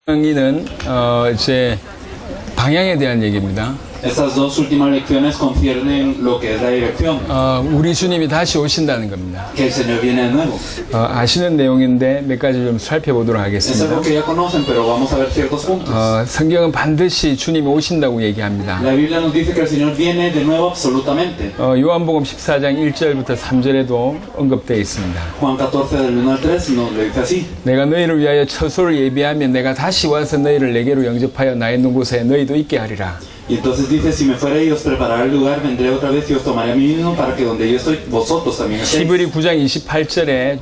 강의는 이제 방향에 대한 얘기입니다. Estas dos últimas lecciones conciernen lo que es la dirección, 우리 주님이 다시 오신다는 겁니다. que el Señor viene de nuevo. 아시는 내용인데 몇 가지 좀 살펴보도록 Es 하겠습니다. algo que ya conocen, pero vamos a ver ciertos puntos. 성경은 반드시 주님이 오신다고 얘기합니다. La Biblia nos dice que el Señor viene de nuevo absolutamente. 요한복음 14장 1절부터 3절에도 언급되어 있습니다. Juan 14 del 1 al 3 nos lo dice así. 내가 너희를 위하여 처소를 예비하면 내가 다시 와서 너희를 내게로 영접하여 나의 있는 곳에 너희도 있게 하리라. Y entonces dice, si me fuera y os prepararé el lugar, vendré otra vez y os tomaré a mí mismo para que donde yo estoy, vosotros también estéis. 히브리 9장 28절에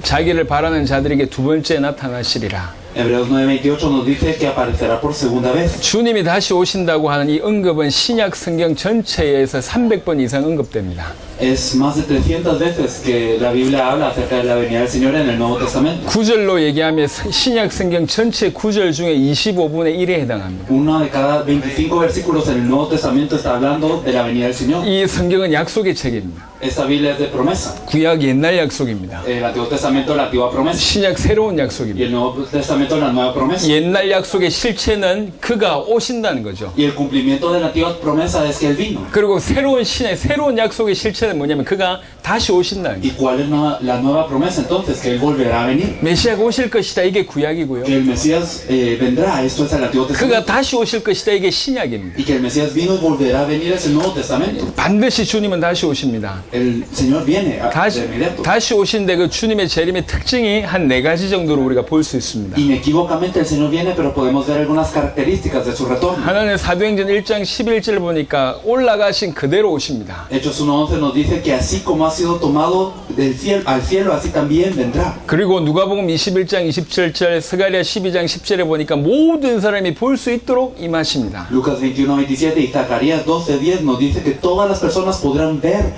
자기를 바라는 자들에게 두 번째 나타나시리라. Hebreos 9:28 nos dice que aparecerá por segunda vez. 주님이 다시 오신다고 하는 이 언급은 신약 성경 전체에서 300번 이상 언급됩니다. Es más de 300 veces que la Biblia habla acerca de la venida del Señor en el Nuevo Testamento. 구절로 얘기하면 신약 성경 전체 구절 중에 25분의 1에 해당합니다. Uno de cada 25 versículos en el Nuevo Testamento está hablando de la venida del Señor. 이 성경은 약속의 책입니다. Esta Biblia es de promesa. 구약 옛날 약속입니다. El Antiguo Testamento es la antigua promesa. 신약 새로운 Y 약속입니다. el Nuevo Testamento es la nueva promesa. 옛날 약속의 실체는 그가 오신다는 거죠. Y el cumplimiento de la antigua promesa es que Él vino. 그리고 새로운 약속의 실체는 뭐냐면 그가 다시 오신다는 ¿Y 거예요. cuál es la nueva promesa entonces? Que Él volverá a venir. 메시아가 오실 것이다. 이게 구약이고요. Que el Mesías vendrá. Esto es el Antiguo 그가 Testamento. 다시 오실 것이다. 이게 신약입니다. Y que el Mesías vino y volverá a venir es el Nuevo Testamento. 반드시 주님은 다시 오십니다. El Señor viene de inmediato. 다시 오신데 그 주님의 재림의 특징이 한 4가지 정도로 우리가 볼 수 있습니다. Inequívocamente el Señor viene, pero podemos ver algunas características de su retorno. 하나는 사도행전 1장 11절 보니까 올라가신 그대로 오십니다. Hechos 1:11 nos dice que así como ha sido tomado del cielo al cielo, así también vendrá. 그리고 누가복음 21장 27절, 스가랴 12장 10절에 보니까 모든 사람이 볼 수 있도록 임하십니다. Lucas 21:27 y Zacarías 12:10 nos dice que todas las personas podrán ver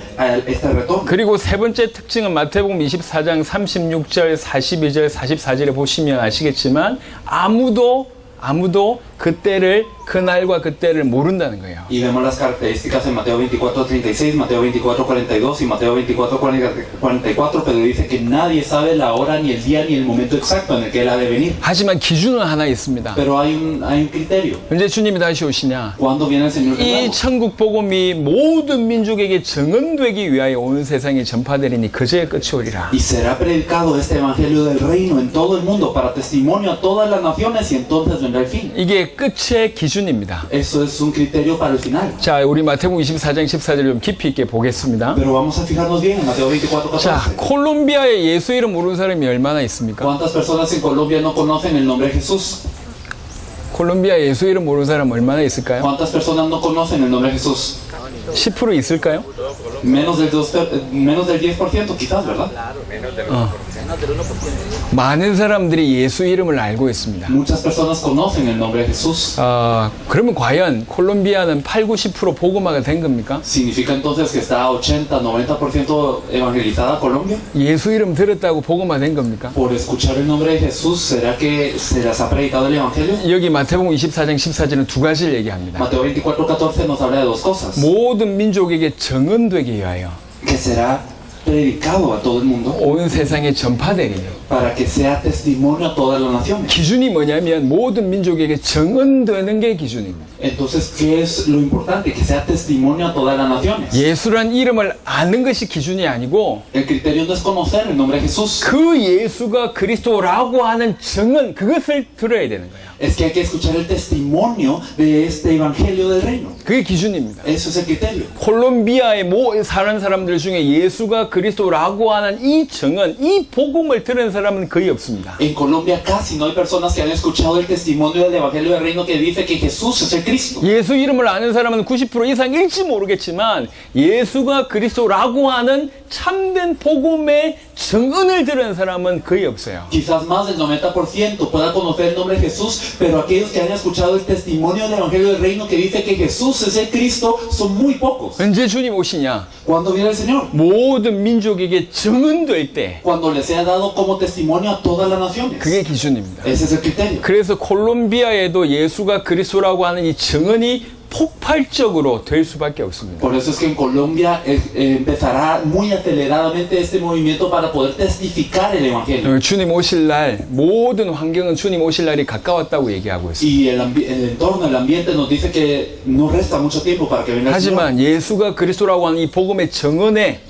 este retorno. 그리고 세 번째 특징은 마태복음 24장 36절, 42절, 44절에 보시면 아시겠지만 아무도 그날과 그때를 모른다는 거예요. Y vemos las características en Mateo 24:36, Mateo 24:42 y Mateo 24:44, pero dice que nadie sabe la hora, ni el día, ni el momento exacto en el que Él ha de venir. 하지만 기준은 하나 있습니다. Pero hay un criterio. 언제 주님이 다시 오시냐? ¿Cuándo viene el Señor de 이 nuevo? 천국 복음이 모든 민족에게 증언되기 위하여 온 세상에 전파되리니 그제의 끝이 오리라. Y será predicado este evangelio del reino en todo el mundo para testimonio a todas las naciones y entonces vendrá el fin. 이게 끝의 기준입니다. Eso es un criterio para el final. 자, 우리 마태복음 24장 14절 좀 깊이 있게 보겠습니다. Pero vamos a fijarnos bien en Mateo 24:14. 자, 콜롬비아에 예수 이름 모르는 사람이 얼마나 있습니까? ¿Cuántas personas en Colombia no conocen el nombre de Jesús? 콜롬비아에 예수 이름 모르는 사람 얼마나 있을까요? ¿Cuántas personas no conocen el nombre de Jesús? 10% 있을까요? Menos del 10% quizás, ¿verdad? 많은 사람들이 예수 이름을 알고 있습니다. Muchas personas conocen el nombre de Jesús. 그러면 과연 콜롬비아는 80-90% 복음화가 된 겁니까? ¿Significa entonces que está 80-90% evangelizada Colombia? 예수 이름 들었다고 복음화된 겁니까? Por escuchar el nombre de Jesús, ¿será que se les ha predicado el evangelio? 여기 마태복음 24장 14절은 두 가지를 얘기합니다. Mateo 24:14 nos habla de dos cosas. 모든 민족에게 증언되기 위하여 Que será predicado a todo el mundo 온 세상에 전파되리니. para que sea testimonio a todas las naciones. 기준이 뭐냐면 모든 민족에게 증언되는 게 기준입니다. Entonces, ¿qué es lo importante? Que sea testimonio a todas las naciones. 예수란 이름을 아는 것이 기준이 아니고 El criterio no es conocer el nombre de Jesús. 그 예수가 그리스도라고 하는 증언 그것을 들어야 되는 거예요. Es que hay que escuchar el testimonio de este evangelio del reino. 그게 기준입니다. Eso es el criterio. 콜롬비아에 사는 사람들 중에 예수가 그리스도라고 하는 이 증언, 이 복음을 들은 사람은 거의 없습니다. En Colombia casi no hay personas que han escuchado el testimonio del evangelio del reino que dice que Jesús es el Cristo. 예수 이름을 아는 사람은 90% 이상일지 모르겠지만 예수가 그리스도라고 하는 참된 복음의 증언을 들은 사람은 거의 없어요. Quizás más del 90% pueda conocer el nombre de Jesús, pero aquellos que han escuchado el testimonio del evangelio del reino que dice que Jesús es el Cristo son muy pocos. 언제 주님 오시냐? ¿Cuándo viene el Señor? 모든 민족에게 증언될 때 Cuando les sea dado como testimonio a todas las naciones. 그게 기준입니다. Ese es el criterio. 그래서 콜롬비아에도 예수가 그리스도라고 하는 이 증언이 폭발적으로 될 수밖에 없습니다. Por eso es que en Colombia empezará muy aceleradamente este movimiento para poder testificar el Evangelio. 주님 오실 날 모든 환경은 주님 오실 날이 가까웠다고 얘기하고 있습니다. Y el entorno, el ambiente nos dice que no resta mucho tiempo para que venga el Señor. 하지만 예수가 그리스도라고 하는 이 복음의 정언의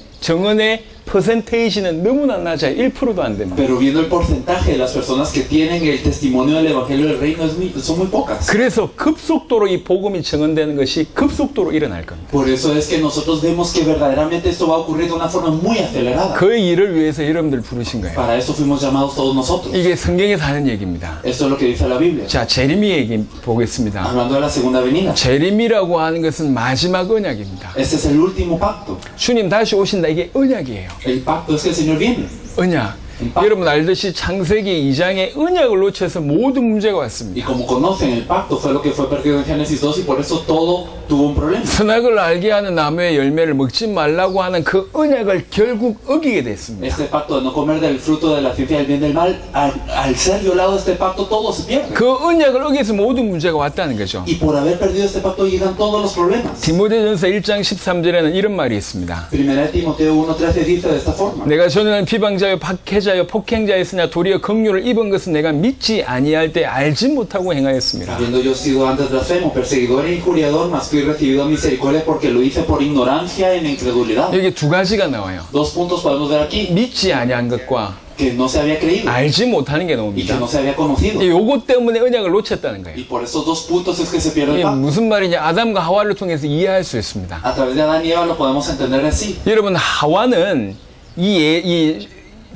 퍼센테이지는 너무나 낮아요. 1%도 안 됩니다. Pero viendo el porcentaje de las personas que tienen el testimonio del Evangelio del Reino son muy pocas. 그래서 급속도로 이 복음이 정언되는 것이 급속도로 일어날 겁니다. Por eso es que nosotros vemos que verdaderamente esto va a ocurrir de una forma muy acelerada. 그 일을 위해서 여러분들 부르신 거예요. Para eso fuimos llamados todos nosotros. 이게 성경에서 하는 얘기입니다. Esto es lo que dice la Biblia. 자, 제레미 얘기 보겠습니다. Hablando de la segunda venida. 제레미라고 하는 것은 마지막 언약입니다. Este es el último pacto. 주님 다시 오신다. 이게 언약이에요. El pacto es que el Señor viene. 언약. 여러분 알듯이 창세기 2장의 언약을 놓쳐서 모든 문제가 Y 왔습니다. como conocen, el pacto fue lo que fue perdido en Génesis 2 y por eso todo tuvo un problema. 선악을 알게 하는 나무의 열매를 먹지 말라고 하는 그 언약을 결국 어기게 됐습니다. Este pacto de no comer del fruto de la ciencia del bien y del mal, al ser violado este pacto, todo se pierde. 그 언약을 어기해서 모든 문제가 왔다는 거죠. Y por haber perdido este pacto llegan todos los problemas. 디모데전서 1장 13절에는 이런 말이 있습니다. Primera de Timoteo 1:13 dice de esta forma. 내가 전에는 비방자여 박해자여 폭행자였으나 도리어 긍휼을 입은 것은 내가 믿지 아니할 때 알지 못하고 행하였습니다. Habiendo yo sido antes blasfemo, perseguidor e injuriador, mas fui recibido a misericordia porque lo hice por ignorancia en incredulidad. 여기 두 가지가 나와요. Dos puntos podemos ver aquí. 믿지 아니한 것과 Que no se había creído 알지 못하는 게 y que 나옵니다. no se había conocido. 요것 때문에 언약을 놓쳤다는 거예요. Y por estos dos puntos es que se pierde el 이게 pacto. 무슨 말이냐? 아담과 하와를 통해서 이해할 수 있습니다. A través de Adán y Eva lo podemos entender así. 여러분 하와는 이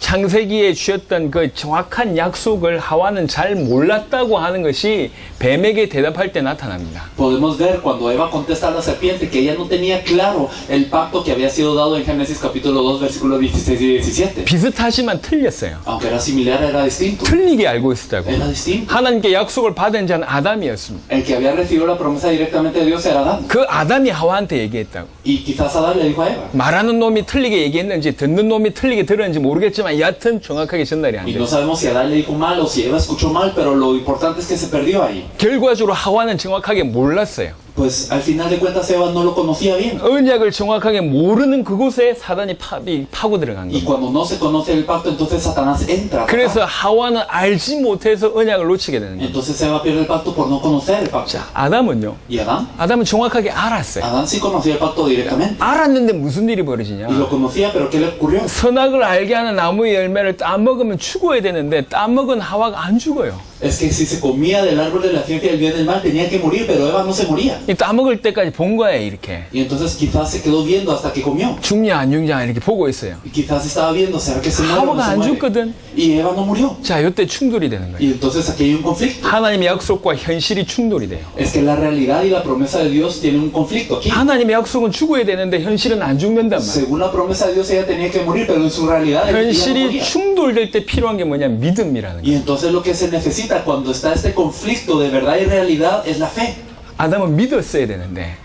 창세기에 주셨던 그 정확한 약속을 하와는 잘 몰랐다고 하는 것이 뱀에게 대답할 때 나타납니다. Podemos ver cuando Eva contesta a la serpiente que ella no tenía claro el pacto que había sido dado en Génesis capítulo 2 versículos 16 y 17. 비슷하지만 틀렸어요. Aunque era similar, era distinto. 틀리게 알고 있었다고. Era distinto. 하나님께 약속을 받은 자는 아담이었습니다. El que había recibido la promesa directamente de Dios era Adán. 그 아담이 하와한테 얘기했다고. Y quizás Adán le dijo a Eva. 말하는 놈이 틀리게 얘기했는지 듣는 놈이 틀리게 들었는지 모르겠지만 여하튼 정확하게 전달이 안 Y 돼요. no sabemos si Adán le dijo mal o si Eva escuchó mal, pero lo importante es que se perdió ahí. 결과적으로 하와는 정확하게 몰랐어요. Pues al final de cuentas Eva no lo conocía bien. 언약을 정확하게 모르는 그곳에 사단이 파고 들어간 Y 겁니다. cuando no se conoce el pacto, entonces Satanás entra. 그래서 하와는 알지 못해서 언약을 놓치게 되는 거예요. Entonces Eva pierde el pacto por no conocer el pacto. 자, 아담은요? ¿Y Adán? 아담은 정확하게 알았어요. Adán sí conocía el pacto directamente. 알았는데 무슨 일이 벌어지냐? Y lo conocía, pero ¿qué le ocurrió? 선악을 알게 하는 나무의 열매를 따먹으면 죽어야 되는데 따먹은 하와가 안 죽어요. Es que si se comía del árbol de la ciencia del bien y del mal tenía que morir, pero Eva no se moría. 이 따먹을 때까지 본 거예요, 이렇게. Y entonces quizás se quedó viendo hasta que comió. 죽냐 안 죽냐 이렇게 보고 있어요. Y quizás estaba viendo, ¿será que se muere o no 하와가 se 안 muere? 죽거든. Y Eva no murió. 자, 이때 충돌이 되는 거예요. Y entonces aquí hay un conflicto. 하나님의 약속과 현실이 충돌이 돼요. Es que la realidad y la promesa de Dios tienen un conflicto aquí. 하나님의 약속은 죽어야 되는데 현실은 안 죽는단 말이에요. Según la promesa de Dios ella tenía que morir, pero en su realidad ella no 현실이 moría. 충돌될 때 필요한 게 뭐냐? 믿음이라는 거예요. Y entonces lo que se necesita cuando está este conflicto de verdad y realidad es la fe. 아담은 믿었어야 되는데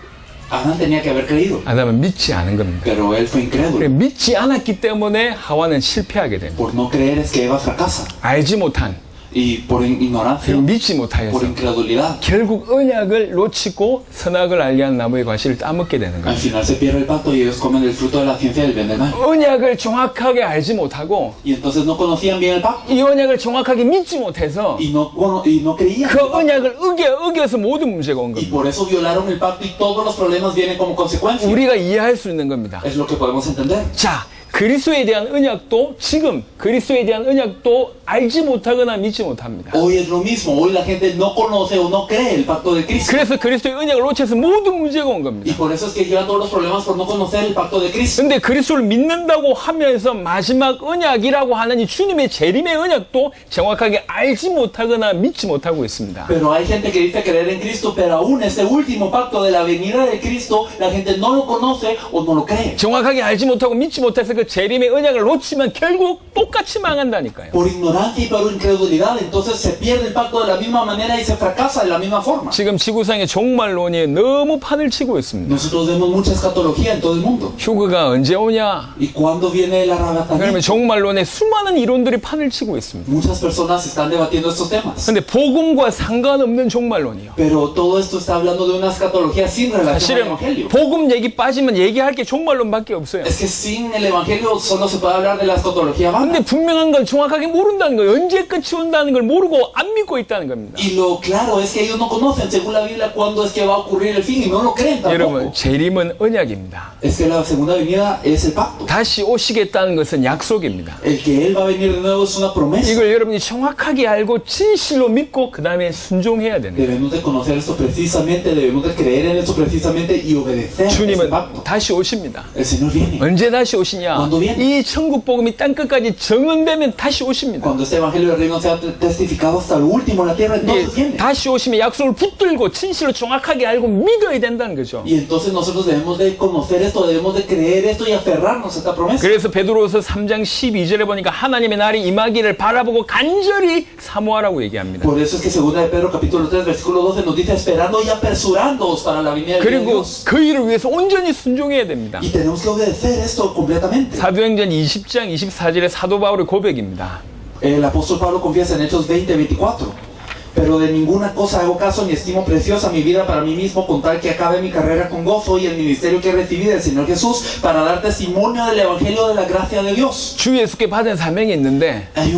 Adán tenía que haber creído, 아담은 믿지 않은 겁니다. pero él fue incrédulo. 믿지 않았기 때문에 하와는 실패하게 됩니다. Por no creer es que Eva fracasa. 알지 못한, Y por ignorancia, 그리고 믿지 por 못하여서 incredulidad, 결국 언약을 놓치고 선악을 알게 하는 나무의 과실을 따먹게 되는 al 거예요. final se pierde el pacto y ellos comen el fruto de la ciencia del bien y del mal. 언약을 정확하게 알지 못하고 Y entonces no conocían bien el pacto 이 언약을 정확하게 믿지 못해서 y no creían. 그 언약을 어겨서 모든 문제가 온 Y 겁니다. por eso violaron el pacto y todos los problemas vienen como consecuencia. 우리가 이해할 수 있는 겁니다. Es lo que podemos entender. 자, 그리스도에 대한 언약도 지금 그리스도에 대한 언약도 알지 못하거나 믿지 못합니다. Hoy es lo mismo. Hoy la gente no conoce o no cree el pacto de Cristo. 그래서 그리스도의 언약을 놓쳐서 모든 문제가 온 Y 겁니다. por eso es que llegan todos los problemas por no conocer el pacto de Cristo. 근데 그리스도를 믿는다고 하면서 마지막 언약이라고 하는 이 주님의 재림의 언약도 정확하게 알지 못하거나 믿지 못하고 있습니다. Pero hay gente que dice creer en Cristo, pero aún ese último pacto de la venida de Cristo, la gente no lo conoce o no lo cree. 정확하게 알지 못하고 믿지 못해서 그 재림의 언약을 놓치면 결국 똑같이 망한다니까요. Por ignorancia y por incredulidad, entonces se pierde el pacto de la misma manera y se fracasa de la misma forma. 지금 지구상의 종말론이 너무 판을 치고 있습니다. Nosotros vemos mucha escatología en todo el mundo. 휴거가 언제 오냐? ¿Y cuándo viene el 그러면 arrebatamiento? 종말론의 수많은 이론들이 판을 치고 있습니다. Muchas personas están debatiendo estos temas. 근데 복음과 상관없는 종말론이요. Pero todo esto está hablando de una escatología sin relación al 사실은 Evangelio. 복음 얘기 빠지면 얘기할 게 종말론밖에 없어요. Es que sin el Evangelio solo se puede hablar de la escatología vana. 근데 분명한 건 정확하게 모른다는 거예요. 언제 끝이 온다는 걸 모르고 안 믿고 있다는 겁니다. Y lo claro es que ellos no conocen, según la Biblia, cuándo es que va a ocurrir el fin y no lo creen 여러분, tampoco. 재림은 언약입니다. Es que la segunda venida es el pacto. 다시 오시겠다는 것은 약속입니다. El que Él va a venir de nuevo es una promesa. 이걸 여러분이 정확하게 알고 진실로 믿고 그 다음에 순종해야 되는 거예요. Debemos de conocer esto precisamente, debemos de creer en esto precisamente y obedecer ese 주님은 pacto. 다시 오십니다. El Señor viene. 언제 다시 오시냐? Cuando viene. 이 천국 복음이 땅끝까지 정언되면 다시 오십니다. Cuando este Evangelio del Reino sea testificado hasta lo último en la tierra, entonces 예, viene. 다시 오시면 약속을 붙들고 진실로 정확하게 알고 믿어야 된다는 거죠. Y entonces nosotros debemos de conocer esto, debemos de creer esto y aferrarnos a esta promesa. 그래서 베드로서 3장 12절에 보니까 하나님의 날이 임하기를 바라보고 간절히 사모하라고 얘기합니다. Por eso es que segunda de Pedro capítulo 3 versículo 12 nos dice esperando y apresurándoos para la venida de 그리고 Dios. 그 일을 위해서 온전히 순종해야 됩니다. Y tenemos que obedecer esto completamente. 사도행전 20장 24절의 사도 바울의 고백입니다. El apóstol Pablo confiesa en Hechos 20:24. Pero de ninguna cosa hago caso ni estimo preciosa mi vida para mí mismo con tal que acabe mi carrera con gozo y el ministerio que recibí del Señor Jesús para dar testimonio del Evangelio de la gracia de Dios. 주 예수께 받은 사명이 있는데 Hay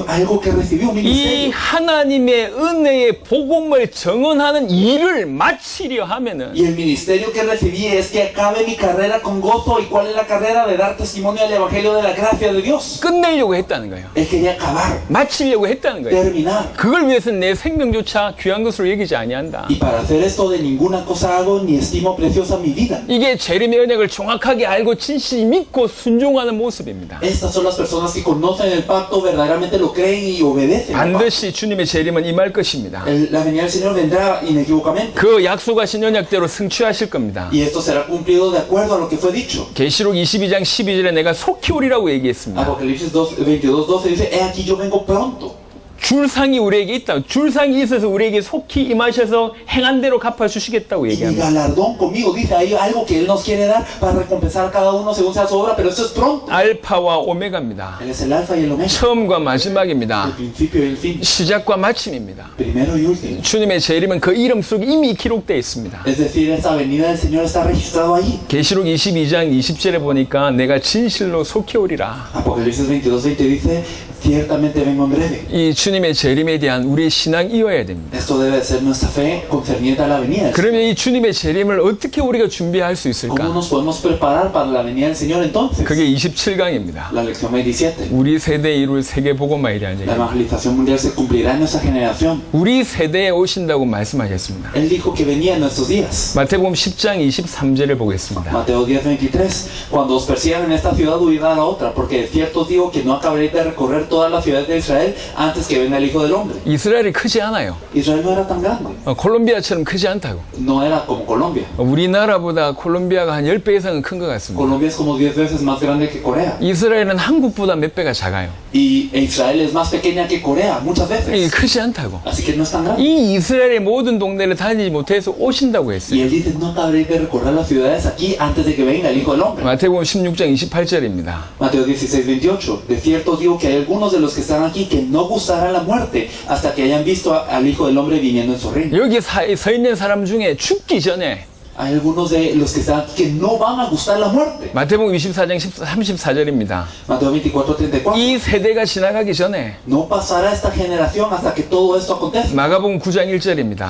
algo que recibí, un 이 ministerio. 하나님의 은혜의 복음을 정언하는 일을 마치려 하면은 Y el ministerio que recibí es que acabe mi carrera con gozo. ¿Y cuál es la carrera? De dar testimonio del Evangelio de la gracia de Dios. 끝내려고 했다는 거예요. Él quería acabar, 마치려고 했다는 거예요. terminar. 그걸 위해서는 내 생명조차 귀한 것으로 여기지 아니한다. Y para hacer esto de ninguna cosa hago ni estimo preciosa mi vida. 이게 재림의 언약을 정확하게 알고 진실히 믿고 순종하는 모습입니다. Estas son las personas que conocen el pacto, verdaderamente lo creen y obedecen. al pacto. 반드시 주님의 재림은 임할 것입니다. La venida del Señor vendrá inequívocamente. 그 약속하신 언약대로 성취하실 겁니다. Y esto será cumplido de acuerdo a lo que fue dicho. 계시록 22장 12절에 내가 속히 오리라고 얘기했습니다. Apocalipsis 22:12 dice, he aquí yo vengo pronto. 줄상이 우리에게 있다. 줄상이 있어서 우리에게 속히 임하셔서 행한 대로 갚아주시겠다고 Y mi 얘기합니다. galardón conmigo, dice, hay algo que Él nos quiere dar para recompensar a cada uno según sea su obra, pero esto es pronto. 알파와 오메가입니다. Él es el alfa y el omega, 처음과 el 마지막입니다. principio y el fin, 시작과 마침입니다. primero y último. 주님의 재림은 그 이름 속에 이미 기록되어 있습니다. Es decir, esta venida del Señor está registrado ahí. 계시록 22장 20절에 보니까 내가 진실로 속히 오리라. Apocalipsis 22:20 dice, ciertamente vengo en breve. 이 주님의 재림에 대한 우리의 신앙이 이어야 됩니다. Esto debe ser nuestra fe concerniente a la venida del Señor. 그러면 이 주님의 재림을 어떻게 우리가 준비할 수 ¿Cómo 있을까? nos podemos preparar para la venida del Señor entonces? 그게 27강입니다. La lección 27. 우리 세대에 이룰 세계 복음화에 대한 La 얘기입니다. evangelización mundial se cumplirá en nuestra generación. 우리 세대에 오신다고 말씀하셨습니다. Él dijo que venía en nuestros días. 마태복음 10장 23절을 보겠습니다. Mateo 10:23. Cuando os persigan en esta ciudad, huid a la otra, porque de cierto os digo que no acabaréis de recorrer todas las ciudades de Israel antes que venga el Hijo del Hombre. 이스라엘이 크지 않아요. Israel no era tan grande. 콜롬비아처럼 크지 않다고. No era como Colombia. 우리나라보다 콜롬비아가 한 10배 이상은 큰 것 같습니다. Colombia es como 10 veces más grande que Corea. 이스라엘은 한국보다 몇 배가 작아요. Y Israel es más pequeña que Corea, muchas 이게 veces. 크지 않다고. Así que no es tan grande. 이 이스라엘의 모든 동네를 다니지 못해서 오신다고 Y 했어요. él dice, no acabaréis de recorrer las ciudades aquí antes de que venga el Hijo del Hombre. 마태복음 16장 28절입니다. Mateo 16:28. De cierto os digo que hay algunos de los que están aquí que no gustarán la muerte hasta que hayan visto al Hijo del Hombre viniendo en su reino. 여기 서 있는 사람 중에 죽기 전에 Hay algunos de los que están aquí que no van a gustar la muerte. 마태복음 24장 34절입니다. Mateo 24:34. 이 세대가 지나가기 전에 No pasará esta generación hasta que todo esto acontezca. 마가복음 9장 1절입니다.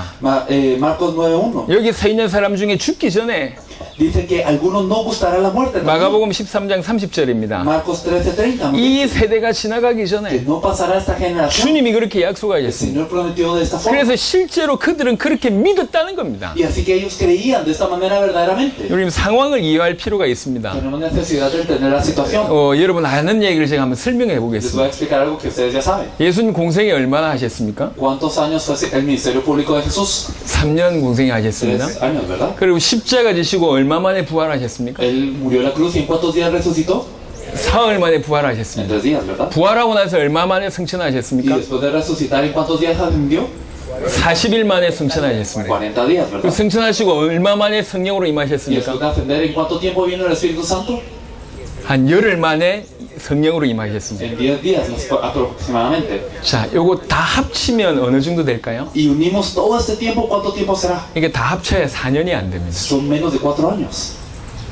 Marcos 9:1. 여기 서 있는 사람 중에 죽기 전에 Dice que algunos no gustará la muerte. 마가복음 13장 30절입니다. Marcos 13:30. 이 세대가 지나가기 Que 전에 no pasará esta generación. 주님이 그렇게 El 약속하셨습니다. Señor prometió de esta forma. 그래서 실제로 그들은 그렇게 믿었다는 겁니다. Y así que ellos creían de esta manera verdaderamente. 여러분 상황을 이해할 필요가 있습니다. Tenemos necesidad de entender la situación. 여러분 아는 얘기를 제가 한번 설명해 Les voy a 보겠습니다. explicar algo que ustedes ya saben. 예수님 공생에 얼마나 하셨습니까? ¿Cuántos años fue el ministerio público de Jesús? 3년 공생에 하셨습니다. 3 años, ¿verdad? 그리고 십자가 지시고 얼마 만에 부활하셨습니까? Él murió en la cruz y en cuántos días resucitó? 사흘 만에 En 부활하셨습니다. 3 días, ¿verdad? 부활하고 나서 얼마 만에 Y 승천하셨습니까? después de resucitar, ¿en cuántos días ascendió? 40일 만에 승천하셨습니다. 40 días, 그 ¿verdad? 승천하시고 얼마 만에 성령으로 Y 임하셨습니까? después de ascender, ¿en cuánto tiempo vino el Espíritu Santo? 한 열흘 만에 성령으로 임하셨습니다. En 10 días aproximadamente. 자, 요거 다 합치면 어느 정도 될까요? Y unimos todo este tiempo, ¿cuánto tiempo será? 이게 다 합쳐야 4년이 안 됩니다. Son menos de 4 años.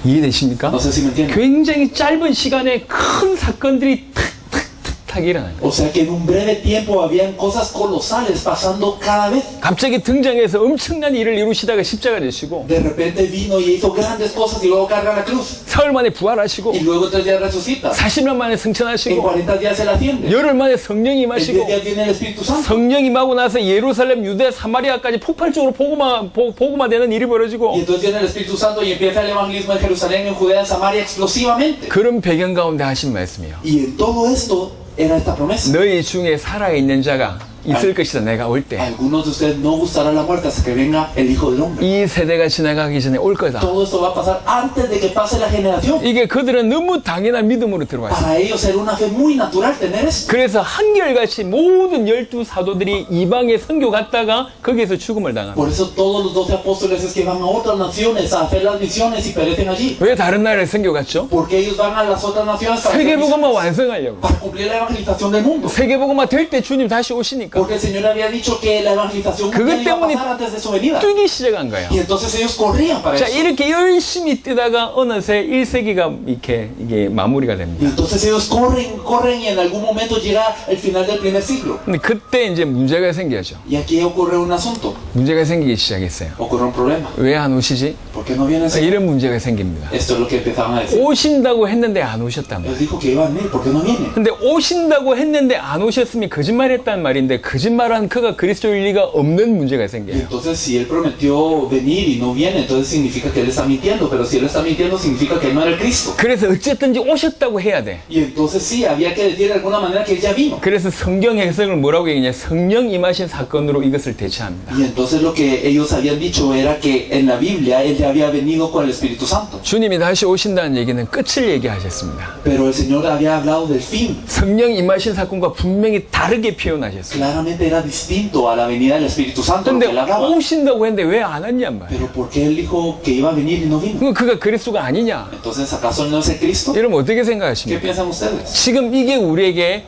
이해되십니까? No sé si me entienden. 굉장히 짧은 시간에 큰 사건들이 탁탁탁탁 일어나요. O sea que en un breve tiempo habían cosas colosales pasando cada vez. 갑자기 등장해서 엄청난 일을 이루시다가 십자가 되시고 De repente vino y hizo grandes cosas y luego carga la cruz. 사흘 만에 부활하시고 Y luego 3 días resucita. 40년 만에 En 승천하시고 40 días él asciende. 열흘 만에 성령이 En 10 임하시고 días viene el Espíritu Santo. 성령 임하고 나서 예루살렘, 유대, 사마리아까지 폭발적으로 복음화되는 일이 Y 벌어지고 entonces viene el Espíritu Santo y empieza el evangelismo en Jerusalén, en Judea, en Samaria explosivamente. 그런 배경 가운데 하신 말씀이요. Y en todo esto era esta promesa. 너희 중에 살아있는 자가 있을 것이다. 내가 올 때. Algunos de ustedes no gustará la muerte hasta que venga el Hijo del Hombre. 이 세대가 지나가기 전에 올 거다. Todo esto va a pasar antes de que pase la generación. 이게 그들은 너무 당연한 믿음으로 들어왔어요. Para ellos era una fe muy natural tener esto. 그래서 한결같이 모든 12 사도들이 이방에 선교 갔다가 거기에서 죽음을 당합니다. Por eso todos los 12 apóstoles es que van a otras naciones a hacer las misiones y perecen allí. 왜 다른 나라에 선교 갔죠? Porque ellos van a las otras naciones para, hacer 세계복음화 misiones, 완성하려고. para cumplir la evangelización del mundo. 세계복음화 될 때 주님 다시 오시니까 Porque el Señor había dicho que la evangelización mundial iba a pasar antes de su venida. 뛰기 시작한 거예요. Y entonces ellos corrían para 자, eso. 이렇게 열심히 뛰다가 어느새 1세기가 이게 마무리가 Y 됩니다. entonces ellos corren y en algún momento llega el final del primer siglo. 근데 그때 이제 문제가 생겨죠. Y aquí ocurre un asunto, 문제가 생기기 시작했어요. ocurre un problema. 왜 안 오시지? ¿Por qué no viene el Señor? 이런 문제가 생깁니다. Esto es lo que empezaban a decir. 오신다고 했는데 안 오셨단 말이에요. Él dijo que iba a venir, ¿por qué no viene? 근데 오신다고 했는데 안 오셨으면 거짓말했단 말인데 거짓말한 그가 그리스도일 리가 없는 문제가 Y 생겨요. entonces si él prometió venir y no viene, entonces significa que él está mintiendo. Pero si él está mintiendo, significa que él no era el Cristo. 그래서 어쨌든지 오셨다고 해야 돼. Y entonces sí, había que decir de alguna manera que él ya vino. 그래서 성경 해석을 뭐라고 얘기냐? 성령 임하신 사건으로 이것을 대체합니다. Y entonces lo que ellos habían dicho era que en la Biblia él ya había venido con el Espíritu Santo. 주님이 다시 오신다는 얘기는 끝을 얘기하셨습니다. Pero el Señor había hablado del fin. 성령 임하신 사건과 분명히 다르게 표현하셨어요. Claramente era distinto a la venida del Espíritu Santo, lo 근데 que él hablaba. 오신다고 했는데 왜 안 왔냔 말이에요. Pero ¿por qué él dijo que iba a venir y no vino? 그럼 그가 그리스도가 아니냐? Entonces, ¿acaso él no es el Cristo? 여러분 어떻게 ¿Qué 생각하십니까? piensan ustedes? 지금 이게 우리에게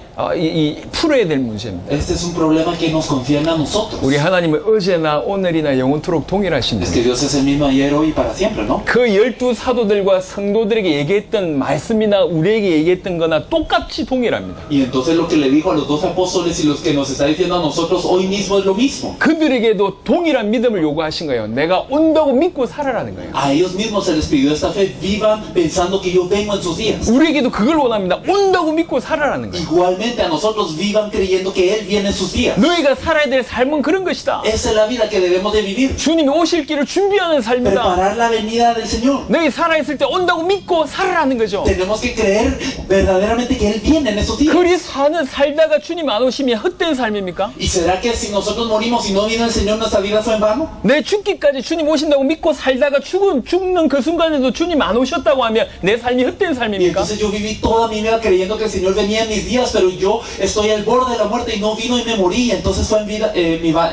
풀어야 될 문제입니다. Este es un problema que nos concierne a nosotros. 우리 하나님은 어제나 오늘이나 영원토록 동일하신 Es 분. que Dios es el mismo ayer, hoy y para siempre, ¿no? 그 12 사도들과 성도들에게 얘기했던 말씀이나 우리에게 얘기했던 거나 똑같이 동일합니다. Y entonces lo que le dijo a los 12 apóstoles y los que nos está diciendo a nosotros hoy mismo es lo mismo. 그들에게도 동일한 믿음을 요구하신 거예요. 내가 온다고 믿고 살아라는 거예요. A ellos mismos se les pidió esta fe, vivan pensando que yo vengo en sus días. 우리에게도 그걸 원합니다. 온다고 믿고 살아라는 거예요. Igualmente a nosotros vivan creyendo que Él viene en sus días. 너희가 살아야 될 삶은 그런 것이다. Esa es la vida que debemos de vivir. 주님이 오실 길을 준비하는 삶이다. Preparar la venida del Señor. 너희 살아있을 때 온다고 믿고 살아라는 거죠. Tenemos que creer verdaderamente que Él viene en esos días. 그리 살다가 주님 안 오시면 헛된 삶입니까? ¿Y será que si nosotros morimos y no viene el Señor, nuestra vida fue en vano? 내 죽기까지 주님 오신다고 믿고 살다가 죽는 그 순간에도 주님 안 오셨다고 하면 내 삶이 헛된 Y 삶입니까? entonces yo viví toda mi vida creyendo que el Señor venía en mis días, pero yo estoy al borde de la muerte y no vino y me morí. Entonces fue en vida,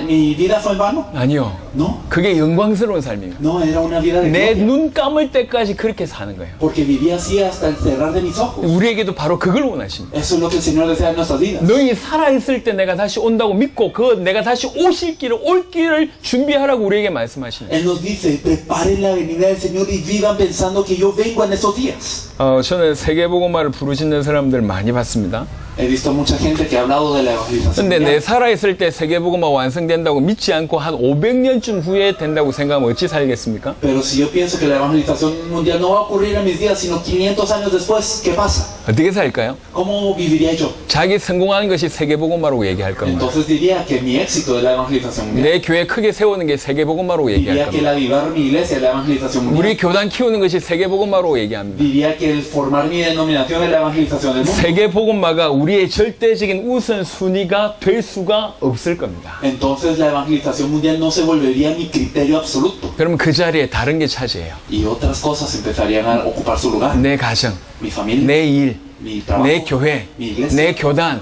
mi vida fue en vano. 아니요. No, 그게 영광스러운 삶이에요. no, era una vida de 내 gloria. 눈 감을 때까지 그렇게 사는 거예요. Porque vivía así hasta el cerrar de mis ojos. 우리에게도 바로 그걸 원하십니다. Eso es lo que el Señor desea en nuestras vidas. 너희 살아있을 때 내가 다시 온다고 믿고 그 내가 다시 오실 길을 올 길을 준비하라고 우리에게 말씀하시는 거예요. Él nos dice, preparen la venida del Señor y vivan pensando que yo vengo en esos días. 저는 세계복음화를 부르짖는 사람들 많이 봤습니다. He visto mucha gente que ha hablado de la evangelización 근데 내 mundial. 살아있을 때 세계복음화 완성된다고 믿지 않고 한 500년쯤 후에 된다고 생각하면 어찌 살겠습니까? Pero si yo pienso que la evangelización mundial no va a ocurrir en mis días, sino 500 años después, ¿qué pasa? 어떻게 살까요? ¿Cómo viviría yo? 자기 성공하는 것이 세계복음화라고 얘기할 겁니다. Entonces diría que mi éxito es la evangelización mundial. 내 교회 크게 세우는 게 세계복음화로 얘기할 Diría que el 겁니다. avivar mi iglesia es la evangelización mundial. 우리 교단 키우는 것이 세계복음화로 얘기합니다. Diría que el formar mi denominación es la evangelización del mundo. 세계복음화가 우리의 절대적인 우선순위가 될 수가 없을 겁니다. Entonces la evangelización mundial no se volvería mi criterio absoluto. 그러면 그 자리에 다른 게 차지해요. Y otras cosas empezarían a ocupar su lugar. 내 가정, Mi familia, 내 일, mi trabajo, 내 교회, mi iglesia, 내 교단,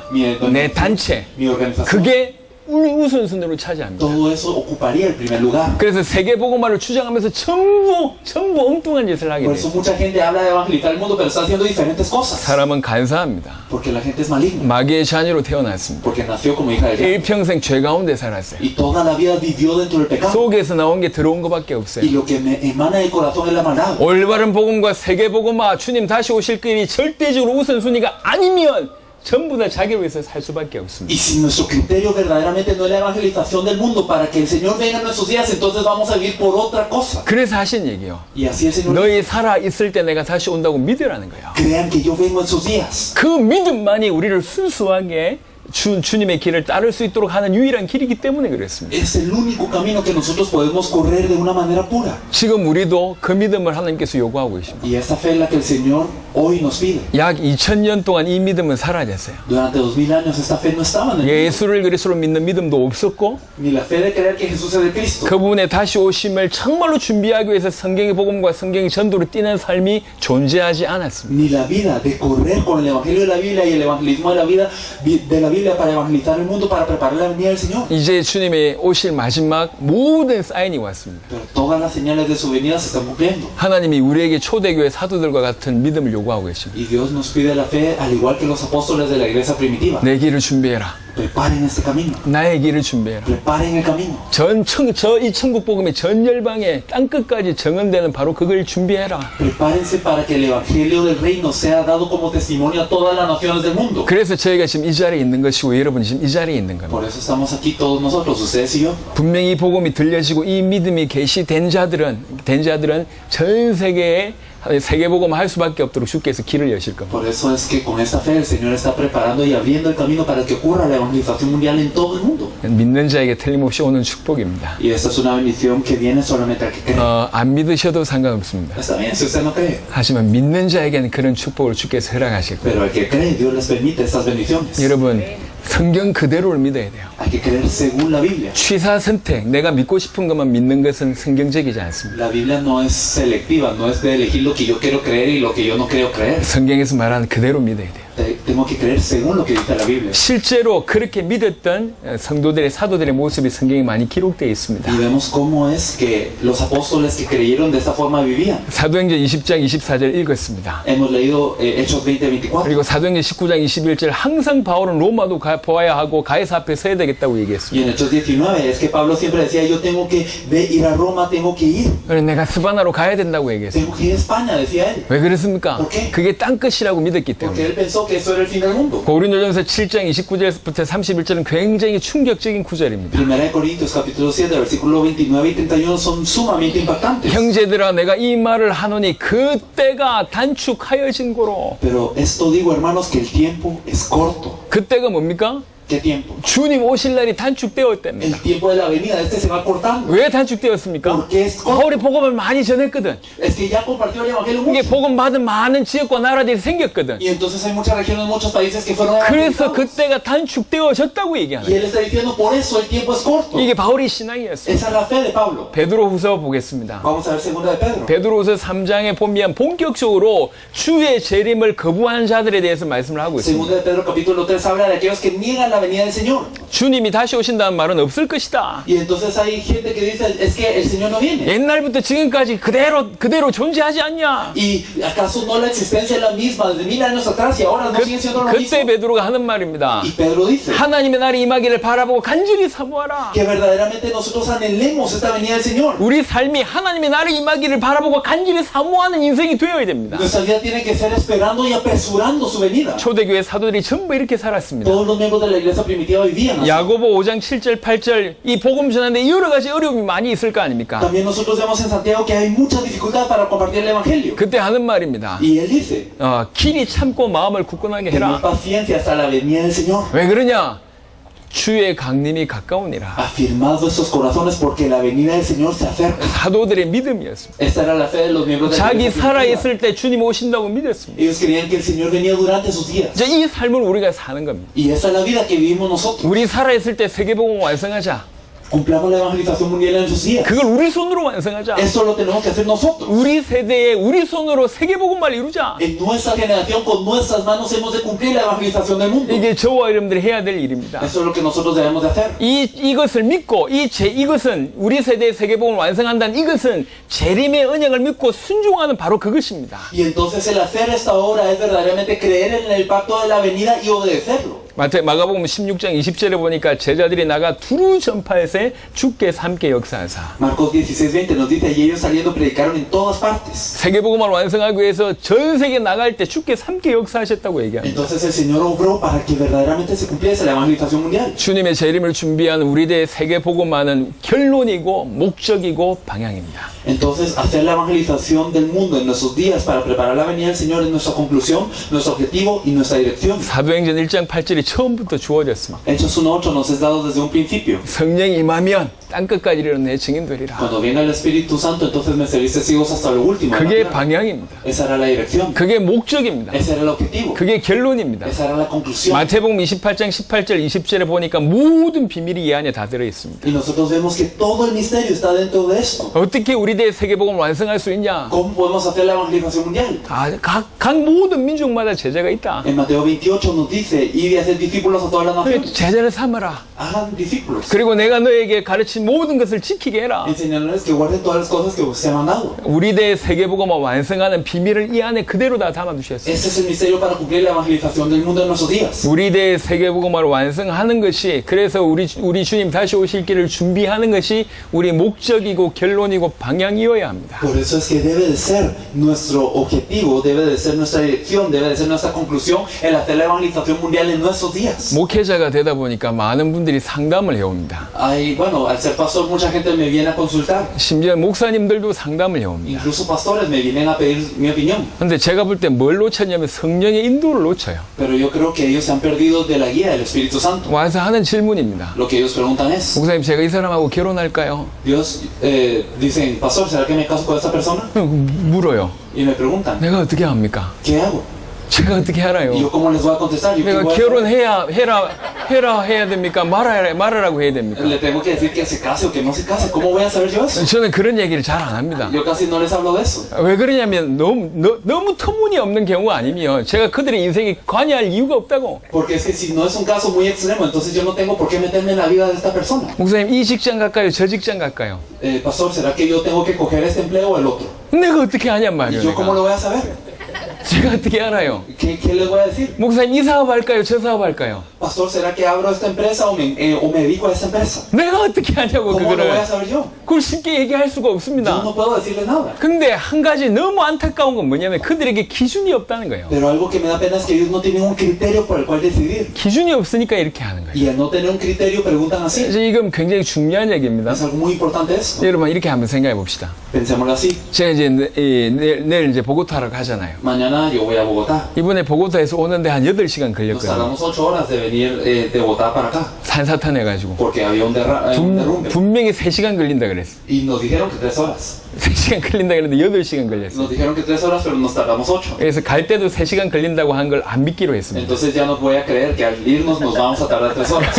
내 단체, mi organización, 그게 우선순위로 차지합니다. todo eso ocuparía el primer lugar. 그래서 세계복음화를 주장하면서 전부 엉뚱한 짓을 하게 Por 돼요. eso mucha gente habla de evangelizar el mundo, pero está haciendo diferentes cosas. 사람은 간사합니다. Porque la gente es maligna. 마귀의 자녀로 태어났습니다. Porque nació como hija de Dios. 일평생 죄 가운데 살았어요. Y toda la vida vivió dentro del pecado. 속에서 나온 게 들어온 것밖에 없어요. Y lo que me emana del corazón es la maldad. 올바른 복음과 세계복음화, 주님 다시 오실 길이 절대적으로 우선순위가 아니면 전부 다 자기를 위해서 살 수밖에 없습니다. Y si nuestro criterio verdaderamente no es la evangelización del mundo para que el Señor venga en nuestros días, entonces vamos a vivir por otra cosa. 그래서 하신 얘기요. Y así el Señor 너희 살아 있을 때 내가 다시 온다고 믿으라는 거예요. crean que yo vengo en sus días. 그 믿음만이 우리를 순수하게 주님의 길을 따를 수 있도록 하는 유일한 길이기 때문에 그랬습니다. Es el único camino que nosotros podemos correr de una manera pura. 지금 우리도 그 믿음을 하나님께서 요구하고 계십니다. Y esta fe es la que el Señor hoy nos pide. 약 2000년 동안 이 믿음은 사라졌어요. Durante 2000 años esta fe no estaba en el mundo. 예수를 그리스도로 믿는 믿음도 없었고 Ni la fe de creer que Jesús es el Cristo. 그분의 다시 오심을 정말로 준비하기 위해서 성경의 복음과 성경의 전도로 뛰는 삶이 존재하지 않았습니다. Ni la vida de correr con el evangelio de la Biblia y el evangelismo de la Biblia para evangelizar el mundo, para preparar la venida del Señor. 이제 주님의 오실 마지막 모든 사인이 왔습니다. Pero todas las señales de su venida se están cumpliendo. 하나님이 우리에게 초대교회 사도들과 같은 믿음을 요구하고 계십니다. Y Dios nos pide la fe al igual que los apóstoles de la iglesia primitiva. 내 길을 준비해라. Preparen este camino. 나의 길을 준비해라. Preparen el camino. 이 천국 복음의 전 열방에 땅끝까지 정언되는 바로 그걸 준비해라. Prepárense para que el evangelio del reino sea dado como testimonio a todas las naciones del mundo. 그래서 저희가 지금 이 자리에 있는 것이고 여러분이 지금 이 자리에 있는 겁니다. Por eso estamos aquí todos nosotros, ustedes y yo. 분명히 이 복음이 들려지고 이 믿음이 계시된 자들은 전 세계에 세계복음 할 수밖에 없도록 주께서 길을 여실 겁니다. Por eso es que con esta fe el Señor está preparando y abriendo el camino para que ocurra la evangelización mundial en todo el mundo. 믿는 자에게 틀림없이 오는 축복입니다. Y esta es una bendición que viene solamente al que cree. 안 믿으셔도 상관없습니다. Está bien si usted no cree, 하지만 믿는 자에게는 그런 축복을 주께서 허락하실 거예요. pero al que cree Dios les permite estas bendiciones. 여러분, 성경 그대로를 믿어야 돼요. Hay que creer según la Biblia. 취사 선택, 내가 믿고 싶은 것만 믿는 것은 성경적이지 않습니다. La Biblia no es selectiva, no es de elegir lo que yo quiero creer y lo que yo no quiero creer. 성경에서 말하는 그대로 믿어야 돼요. Tengo que creer según lo que dice la Biblia. 실제로 그렇게 믿었던 성도들의 사도들의 모습이 성경에 많이 기록되어 있습니다. Y vemos cómo es que los apóstoles que creyeron de esta forma vivían. 사도행전 20장 24절 읽었습니다. Hemos leído Hechos 20:24. 그리고 사도행전 19장 21절 항상 바울은 로마도 보아야 하고 가이사 앞에 서야 되겠다고 Y 얘기했습니다. en Hechos 19 es que Pablo siempre decía, yo tengo que ir a Roma, tengo que ir. 그래서 내가 스바나로 가야 된다고 얘기했습니다. Tengo que ir a España, decía él. 왜 그랬습니까? ¿Por qué? 그게 땅끝이라고 믿었기 Porque 때문에. él pensó que eso era el fin del mundo. 고린도전서 7장 29절부터 31절은 굉장히 충격적인 구절입니다. Primera de Corintios capítulo 7 versículo 29 y 31 son sumamente impactantes. 형제들아 내가 이 말을 하노니 그때가 단축하여진 고로. Pero esto digo, hermanos, que el tiempo es corto. 그때가 뭡니까? ¿Qué tiempo? 주님 오실 날이 단축되었답니다. El tiempo de la venida este se va cortando. 왜 단축되었습니까? Porque es corto. 바울이 복음을 많이 전했거든. Es que ya compartió el evangelio 이게 mucho. 복음 받은 많은 지역과 나라들이 생겼거든. Y entonces hay muchas regiones, muchos países que fueron 그래서 evangelizados. 그때가 단축되어졌다고 Y 얘기하는 él está diciendo, por eso el tiempo es corto. 이게 바울의 신앙이었어요. Esa es la fe de Pablo. 베드로후서 보겠습니다. Vamos a ver segunda de Pedro. 베드로후서 3장에 보면 본격적으로 주의 재림을 거부하는 자들에 대해서 말씀을 하고 있습니다. Segunda de Pedro capítulo 3 habla de aquellos que niegan la venida del Señor. 주님이 다시 오신다는 말은 없을 것이다. Y entonces hay gente que dice, es que el Señor no viene. 옛날부터 지금까지 그대로 존재하지 않냐? ¿Y acaso no la existencia es la misma desde 1000 años atrás y ahora no sigue siendo lo mismo? 그때 베드로가 하는 말입니다. Y Pedro dice 하나님의 날이 임하기를 바라보고 간절히 사모하라. que verdaderamente nosotros anhelemos esta venida del Señor. 우리 삶이 하나님의 날이 임하기를 바라보고 간절히 사모하는 인생이 되어야 됩니다. Nuestra vida tiene que ser esperando y apresurando su venida. 초대교회 사도들이 전부 이렇게 살았습니다. Todos los miembros de la iglesia primitiva vivían así. 야고보 5장 7절 8절 이 복음 전하는데 여러 가지 어려움이 많이 있을 거 아닙니까? También nosotros vemos en Santiago que hay muchas dificultades para compartir el evangelio. 그때 하는 말입니다. Y él dice, 길이 참고 마음을 굳건하게 tened 해라. paciencia hasta la venida del Señor. 왜 그러냐? 주의 강림이 가까우니라. Afirmad vuestros corazones porque la venida del Señor se acerca. 사도들의 믿음이었습니다. Esta era la fe de los miembros de la 자기 iglesia primitiva. 살아있을 때 주님 오신다고 믿었습니다. Ellos creían que el Señor venía durante sus días. 이제 이 삶을 우리가 사는 겁니다. Y esa es la vida que vivimos nosotros. 우리 살아있을 때 세계복음 완성하자. Cumplamos la evangelización mundial en esos días. 그걸 우리 손으로 완성하자. Eso lo tenemos que hacer nosotros. 우리 세대에 우리 손으로 세계복음화를 이루자. En nuestra generación, con nuestras manos, hemos de cumplir la evangelización del mundo. 이게 저와 여러분들이 해야 될 일입니다. Eso es lo que nosotros debemos de hacer. 이것을 믿고 이것은 우리 세대의 세계복음을 완성한다는 이것은 재림의 언약을 믿고 순종하는 바로 그것입니다. Y entonces el hacer esta obra es verdaderamente creer en el pacto de la venida y obedecerlo. 마가복음 16장 20절에 보니까 제자들이 나가 두루 전파해서 주께 함께 역사하사. Marcos 16:20 nos dice, y ellos saliendo predicaron en todas partes. 세계복음을 완성하기 위해서 전 세계 나갈 때 주께 함께 역사하셨다고 얘기합니다. Entonces el Señor obró para que verdaderamente se cumpliese la evangelización mundial. 주님의 재림을 준비하는 우리들의 세계복음화는 결론이고 목적이고 방향입니다. Entonces, hacer la evangelización del mundo en nuestros días para preparar la venida del Señor es nuestra conclusión, nuestro objetivo y nuestra dirección. 사도행전 1장 8절이 처음부터 주어졌습니다. Hechos 1:8 nos es dado desde un principio. 성령이 임하면 땅끝까지 이르는 내 증인되리라. Cuando venga el Espíritu Santo, entonces me seréis testigos hasta lo último. de la 그게 tierra. 방향입니다. Esa era la dirección. 그게 목적입니다. Ese era el objetivo. 그게 결론입니다. Esa era la conclusión. 마태복음 28장 18절 20절에 보니까 모든 비밀이 이 안에 다 들어 있습니다. Y nosotros vemos que todo el misterio está dentro de esto. 어떻게 우리들의 세계복음을 완성할 수 있냐? ¿Cómo podemos hacer la evangelización mundial? 각 모든 민족마다 제자가 있다. En Mateo 28 nos dice, id y hacer discípulos a todas las naciones. 제자를 삼아라. Hagan discípulos. 그리고 내가 너에게 가르친 모든 것을 지키게 해라. Enseñándoles que guarden todas las cosas que os he mandado. 우리들의 세계복음을 완성하는 비밀을 이 안에 그대로 다 담아두셨어요. Ese es el misterio para cumplir la evangelización del mundo en nuestros días. 우리들의 세계복음을 완성하는 것이, 그래서 우리 주님 다시 오실 길을 준비하는 것이 우리 목적이고 결론이고 방향이어야 합니다. Por eso es que debe de ser nuestro objetivo, debe de ser nuestra dirección, debe de ser nuestra conclusión el hacer la evangelización mundial en nuestros días. 목회자가 되다 보니까 많은 분들이 상담을 해옵니다. Bueno, al ser pastor mucha gente me viene a consultar. 심지어 목사님들도 상담을 해옵니다. Incluso pastores me vienen a pedir mi opinión. 근데 제가 볼 때 뭘 놓쳤냐면 성령의 인도를 놓쳐요. Pero yo creo que ellos se han perdido de la guía del Espíritu Santo. 와서 하는 질문입니다. Lo que ellos preguntan es, 목사님, 제가 이 사람하고 결혼할까요? Dios, dicen, pastor, ¿será que me caso con esta persona? 물어요. Y me preguntan, 내가 어떻게 합니까? ¿qué hago? 제가 어떻게 알아요? ¿Y yo cómo les voy a contestar? ¿Yo qué 내가 voy a hacer? 해야 됩니까? 말하라고 해야 됩니까? Le tengo que decir que se case o que no se case. ¿Cómo voy a saber yo eso? 저는 그런 얘기를 잘 안 합니다. Yo casi no les hablo de eso. 왜 그러냐면 너무 터무니없는 경우가 아니면 제가 그들의 인생에 관여할 이유가 없다고. Porque es que si no es un caso muy extremo, entonces yo no tengo por qué meterme en la vida de esta persona. 목사님, 이 직장 갈까요? 저 직장 갈까요? Pastor, ¿será que yo tengo que coger este empleo o el otro? 내가 어떻게 하냔 ¿Y 말이에요. yo cómo lo 내가. voy a saber? 제가 어떻게 알아요? ¿Qué les voy a decir? 목사님, 이 사업 할까요? 저 사업 할까요? Pastor, ¿será que abro esta empresa o me dedico a esta empresa? 내가 어떻게 하냐고. ¿Cómo lo voy a 그거를. saber yo? 그걸 쉽게 얘기할 수가 Yo 없습니다. no puedo decirles nada. 근데 한 가지 너무 안타까운 건 뭐냐면 그들에게 기준이 없다는 거예요. Pero algo que me da pena es que ellos no tienen un criterio por el cual decidir. 기준이 없으니까 이렇게 하는 거예요. Y al no tener un criterio preguntan así. 그래서 이건 굉장히 중요한 얘기입니다. Es algo muy importante esto. 여러분, 이렇게 한번 생각해 봅시다. Pensémoslo así. 제가 이제 내일 이제 보고타로 가잖아요. Mañana yo voy a Bogotá. 이번에 보고타에서 오는데 한 8시간 Nos 걸렸거든요. tardamos 8 horas de venir de Bogotá para acá. 산사탄 해가지고. Porque había un derrumbe. 분명히 3시간 걸린다 그랬어. Y nos dijeron que 3 horas. 3시간 걸린다 그랬는데 8시간 걸렸어. Nos dijeron que 3 horas, pero nos tardamos 8. 그래서 갈 때도 3시간 걸린다고 한 걸 안 믿기로 했습니다. Entonces ya no voy a creer que al irnos nos vamos a tardar 3 horas.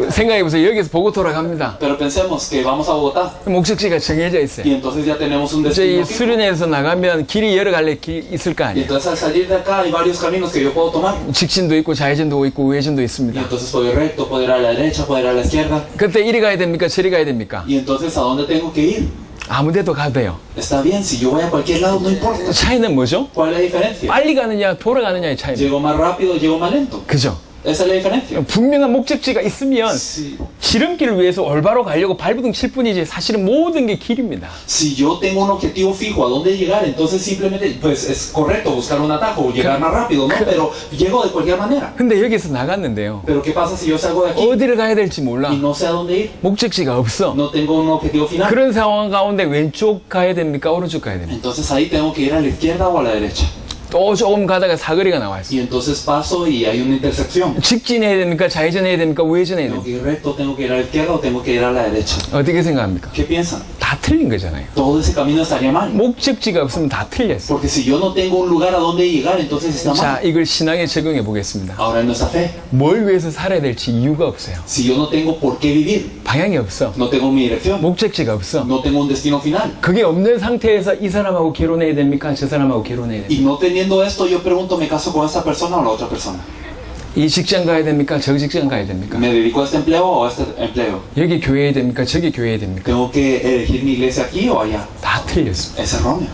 생각해보세요. 여기서 보고토로 갑니다. Pero pensemos que vamos a Bogotá. 목적지가 정해져 있어요. Y entonces ya tenemos un 이제 이 destino fijo. 수련회에서 나가면 길이 여러 갈래 있을 거 Y 아니에요. entonces al salir de acá hay varios caminos que yo puedo tomar. 직진도 있고 좌회전도 있고 우회전도 Y 있습니다. entonces puedo ir recto, puedo ir a la derecha, puedo ir a la izquierda. 그때 이리 가야 됩니까? 저리 가야 됩니까? Y entonces, ¿a dónde tengo que ir? 아무 데도 가도 돼요. Está bien, si yo voy a cualquier lado, no importa. 차이는 뭐죠? ¿Cuál es la diferencia? 빨리 가느냐 돌아가느냐의 차이입니다. ¿Llego más rápido o llego más lento? 그죠? Esa es la diferencia. 분명한 목적지가 있으면 Si, 지름길을 위해서 올바로 가려고 발버둥 칠 뿐이지 사실은 모든 게 길입니다. si yo tengo un objetivo fijo a dónde llegar, entonces simplemente, pues es correcto buscar un atajo o llegar más rápido, ¿no? Pero llego de cualquier manera. 근데 여기서 나갔는데요. Pero ¿qué pasa si yo salgo de aquí 어디를 가야 될지 몰라. y no sé a dónde ir? 목적지가 없어. No tengo un objetivo final. 그런 상황 가운데 왼쪽 가야 됩니까? 오른쪽 가야 됩니까? Entonces ahí tengo que ir a la izquierda o a la derecha. 또 조금 가다가 사거리가 나와 있어. Y entonces paso y hay una intersección. 직진해야 됩니까? 좌회전해야 됩니까? 우회전해야 Tengo 됩니까? que ir recto, tengo que ir a la izquierda o tengo que ir a la derecha. 어떻게 생각합니까? ¿Qué piensan? 다 다 틀린 거잖아요. todo ese camino estaría mal. 목적지가 없으면 다 틀렸어요. Porque si yo no tengo un lugar a donde llegar, entonces está 자, mal. 이걸 신앙에 적용해 보겠습니다. Ahora en nuestra fe, 뭘 위해서 살아야 될지 이유가 없어요. si yo no tengo por qué vivir, 방향이 없어. no tengo mi dirección, 목적지가 없어. no tengo un destino final. 그게 없는 상태에서 이 사람하고 결혼해야 됩니까? 저 사람하고 결혼해야 됩니까? Y no teniendo esto, yo pregunto, ¿me caso con esta persona o la otra persona? 이 직장 가야 됩니까? 저 직장 가야 됩니까? ¿Me dedico a este empleo o a este empleo? 여기 교회해야 됩니까? 저기 교회해야 됩니까? ¿Tengo que elegir mi iglesia aquí o allá? 다 틀렸어. Es erróneo.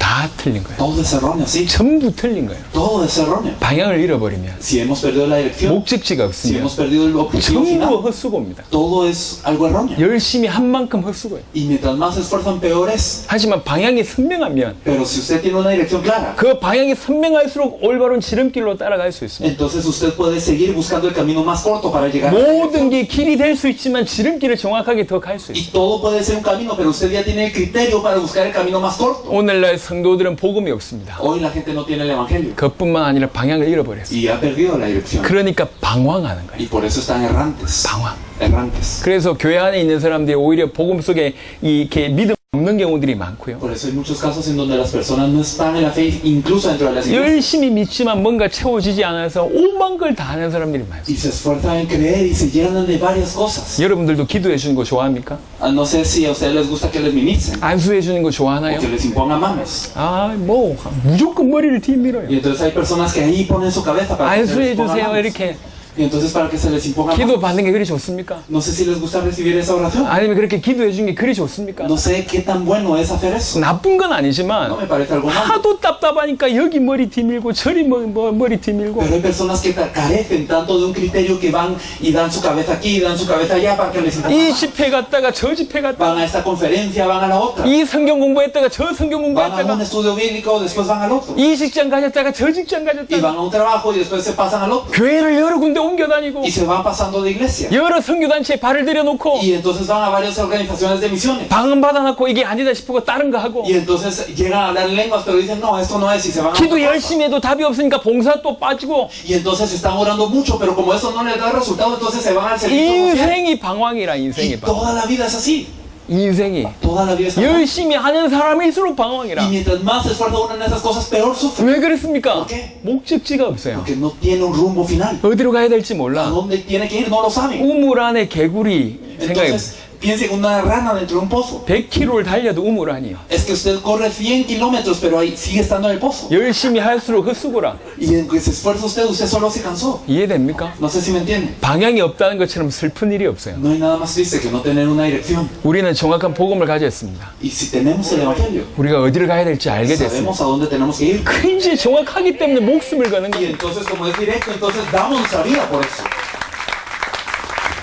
다 틀린 거예요. Todo es erróneo, sí. 전부 틀린 거예요. Todo es erróneo. 방향을 잃어버리면, Si hemos perdido la dirección, 목적지가 si 없으면 hemos perdido el objetivo 전부 final, 헛수고입니다. todo es algo erróneo. 열심히 한 만큼 헛수고예요. Y mientras más se esfuerzan, peor es. 하지만 방향이 선명하면 Pero si usted tiene una dirección clara, 그 방향이 선명할수록 올바른 지름길로 따라갈 수 있습니다. entonces usted puede seguir buscando el camino más corto para llegar a la 모든 dirección. 게 길이 될 수 있지만 지름길을 정확하게 더 갈 수 있어요. Y todo puede ser un camino, pero usted ya tiene el criterio para buscar el camino más corto. 오늘날 성도들은 복음이 없습니다. Hoy la gente no tiene el evangelio 그뿐만 아니라 방향을 잃어버렸어요. y ha perdido la dirección. 그러니까 방황하는 거예요. Y por eso están errantes. 방황. Errantes. 그래서 교회 안에 있는 사람들이 오히려 복음 속에 이렇게 믿음 없는 경우들이 많고요. Por eso hay muchos casos en donde las personas no están en la fe, incluso dentro de las iglesias. 열심히 믿지만 뭔가 채워지지 않아서 오만 걸 다 하는 사람들이 많아요. Y se esfuerzan en creer y se llenan de varias cosas. 여러분들도 기도해 주는 거 좋아합니까? No sé si a ustedes les gusta que les ministren 안수해 주는 거 o 좋아하나요? que les impongan manos. 아, 뭐 무조건 머리를 뒤밀어요. Y entonces hay personas que ahí ponen su cabeza para que se 안수해 les impongan 주세요 manos. 이렇게 Y entonces para que se les impongan 기도 manos. 받는 게 그리 좋습니까? No sé si les gusta recibir esa oración. 아니면 그렇게 기도해 주는 게 그리 좋습니까? No sé qué tan bueno es hacer eso. 나쁜 건 No 아니지만 me parece algo malo. 하도 답답하니까 여기 머리 뒤밀고 저리 머리 뒤밀고 Pero hay personas que carecen tanto de un criterio que van y dan su cabeza aquí y dan su cabeza allá para que les impongan 이 manos. 집회 갔다가 저 집회 Van 갔다가 a esta conferencia, van a la otra. 이 성경 공부했다가 저 성경 Van a un 공부했다가 estudio bíblico, después van al otro. 이 직장 가졌다가 저 직장 Y 가졌다가 van a un trabajo y después se pasan al otro. 교회를 여러 군데 옮겨 다니고 Y se van pasando de iglesia. 여러 선교단체에 발을 들여놓고 Y entonces van a varias organizaciones de misiones. 방언 받아놓고 이게 아니다 싶고 다른 거 하고 Y entonces llegan a hablar en lenguas, pero dicen, no, esto no es, y se van a 기도 otra cosa. 열심히 해도 답이 없으니까 봉사 또 빠지고 Y entonces están orando mucho, pero como eso no les da resultado, entonces se van al servicio social. 인생이 방황이라 Y 인생이 방황 toda la vida es así. 인생이 Toda la vida es así. 열심히 하는 사람일수록 방황이라 Y mientras más se esfuerza uno en esas cosas, peor sufre. 왜 그렇습니까? ¿Por qué? 목적지가 없어요. Porque no tiene un rumbo final. 어디로 가야 될지 A 몰라. dónde tiene que ir no lo sabe. 우물 안에 개구리 생각해 Entonces, piense en una rana dentro de un pozo. 100km를 달려도 우물 아니에요. Es que usted corre 100 kilómetros, pero ahí sigue estando en el pozo. 열심히 할수록 헛수고라. Y en que se esfuerza usted solo se cansó. 이해됩니까? No sé si me entiende. 방향이 없다는 것처럼 슬픈 일이 없어요. No hay nada más triste que no tener una dirección. 우리는 정확한 복음을 가졌습니다. Y si tenemos el evangelio, 우리가 어디를 가야 될지 알게 됐습니다. sabemos a dónde tenemos que ir. 그 이제 정확하기 때문에 목숨을 거는 Y 거예요. entonces, como es directo, entonces damos nuestra vida por eso.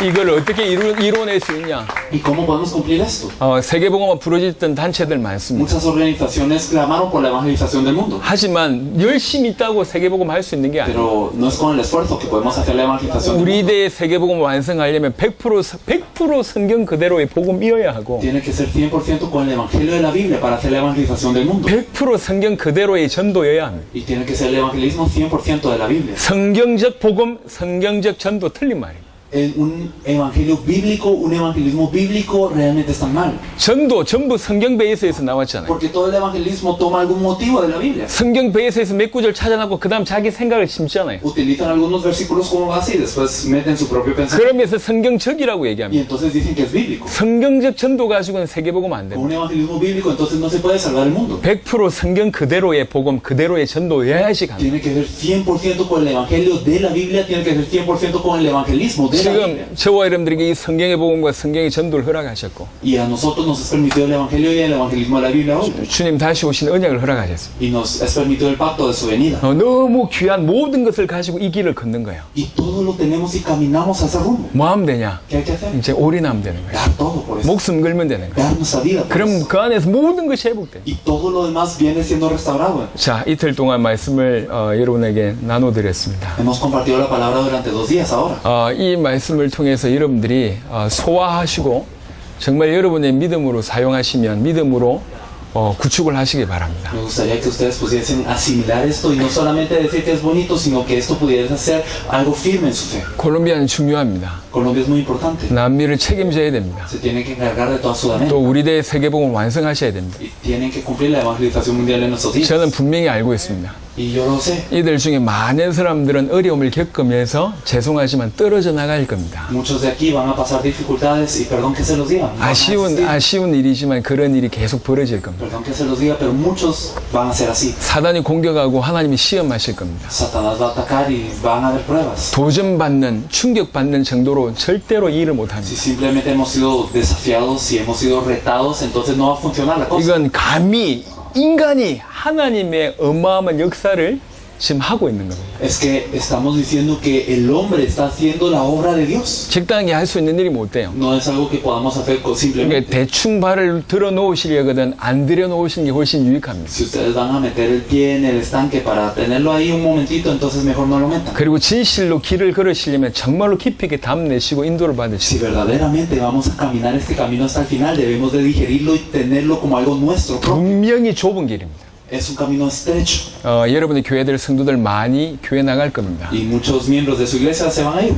이걸 어떻게 이뤄낼 수 있냐? ¿Y cómo podemos cumplir esto? 세계복음을 부르짖던 단체들 많습니다. Muchas organizaciones clamaron por la evangelización del mundo. 하지만 열심히 있다고 세계복음 할 수 있는 게 아니에요. Pero no es con el esfuerzo que podemos hacer la evangelización del 우리 mundo. 대의 세계복음을 완성하려면 100% 성경 그대로의 복음이어야 하고 Tiene que ser 100% con el evangelio de la Biblia para hacer la evangelización del mundo. 100% 성경 그대로의 전도여야 합니다. Y tiene que ser el evangelismo 100% de la Biblia. 성경적 복음, 성경적 전도 틀린 말이에요. Un evangelio bíblico, un evangelismo bíblico realmente está mal. 전도 전부 성경 베이스에서 나왔잖아요. Porque todo el evangelismo toma algún motivo de la Biblia. 성경 베이스에서 몇 구절 찾아놓고 그 다음 자기 생각을 심잖아요. Utilizan algunos versículos como base y después meten su propio pensamiento. 그러면서 성경적이라고 Y 얘기합니다. entonces dicen que es bíblico. 성경적 전도 가지고는 세계복음 안 Con 됩니다. un evangelismo bíblico entonces no se puede salvar el mundo. 100% 성경 그대로의 복음, 그대로의 전도여야지 가능해요. Tiene que ser 100% con el evangelio de la Biblia, tiene que ser 100% con el evangelismo de la Biblia. 지금 저와 여러분들에게 이 성경의 복음과 성경의 전도를 허락하셨고 Y a nosotros nos es permitido el evangelio y el evangelismo de la Biblia hoy. 주님 다시 오신 언약을 허락하셨습니다. Y nos es permitido el pacto de su venida. 너무 귀한 모든 것을 가지고 이 길을 걷는 거예요. Y todo lo tenemos y caminamos a ese rumbo. 뭐 하면 되냐? ¿Qué hay que hacer? 이제 올인하면 되는 거예요. Dar todo por eso. 목숨 걸면 되는 거예요. Dar nuestra vida por 그럼 eso. 그 안에서 모든 것이 회복돼요. Y todo lo demás viene siendo restaurado. 자, 이틀 동안 말씀을 여러분에게 나눠드렸습니다. Hemos compartido la palabra durante 2 días ahora. 이 말씀을 통해서 여러분들이 소화하시고 정말 여러분의 믿음으로 사용하시면 믿음으로 구축을 하시기 바랍니다. Me gustaría que ustedes pudiesen asimilar esto y no solamente decir que es bonito, sino que esto pudiese ser algo firme en su fe. 콜롬비아는 중요합니다. Colombia es muy importante. 남미를 책임져야 됩니다. Se tienen que encargar de toda 또 Sudamérica 우리 대의 세계복음을 완성하셔야 됩니다. y tienen que cumplir la evangelización mundial en nuestros días. 저는 분명히 알고 있습니다. Y yo lo sé. 이들 중에 많은 사람들은 어려움을 겪으면서 죄송하지만 떨어져 나갈 겁니다. Muchos de aquí van a pasar dificultades y perdón que se los diga. van a existir. 아쉬운 일이지만 그런 일이 계속 벌어질 겁니다. Perdón que se los diga, pero muchos van a ser así. 사단이 공격하고 하나님이 시험하실 겁니다. Satanás va a atacar y van a haber pruebas. 도전받는, 충격받는 정도로 절대로 일을 못합니다. Si simplemente hemos sido desafiados, si hemos sido retados, entonces no va a funcionar la cosa. 이건 감히 인간이 하나님의 어마어마한 역사를 지금 하고 있는 겁니다. Es que estamos diciendo que el hombre está haciendo la obra de Dios. 적당히 할 수 있는 일이 못 돼요. No es algo que podamos hacer 그러니까 simplemente. 대충 발을 들어 놓으시려거든 안 들여 놓으시는 게 훨씬 유익합니다. Si ustedes van a meter el pie en el estanque para tenerlo ahí un momentito, entonces mejor no lo metan. 그리고 진실로 길을 걸으시려면 정말로 깊이 있게 담내시고 인도를 Si 받으시고 verdaderamente vamos a caminar este camino hasta el final, debemos de digerirlo y tenerlo como algo nuestro propio. 분명히 좁은 길입니다. Es un camino estrecho 여러분의 교회들 성도들 많이 교회 나갈 겁니다. y muchos miembros de su iglesia se van a ir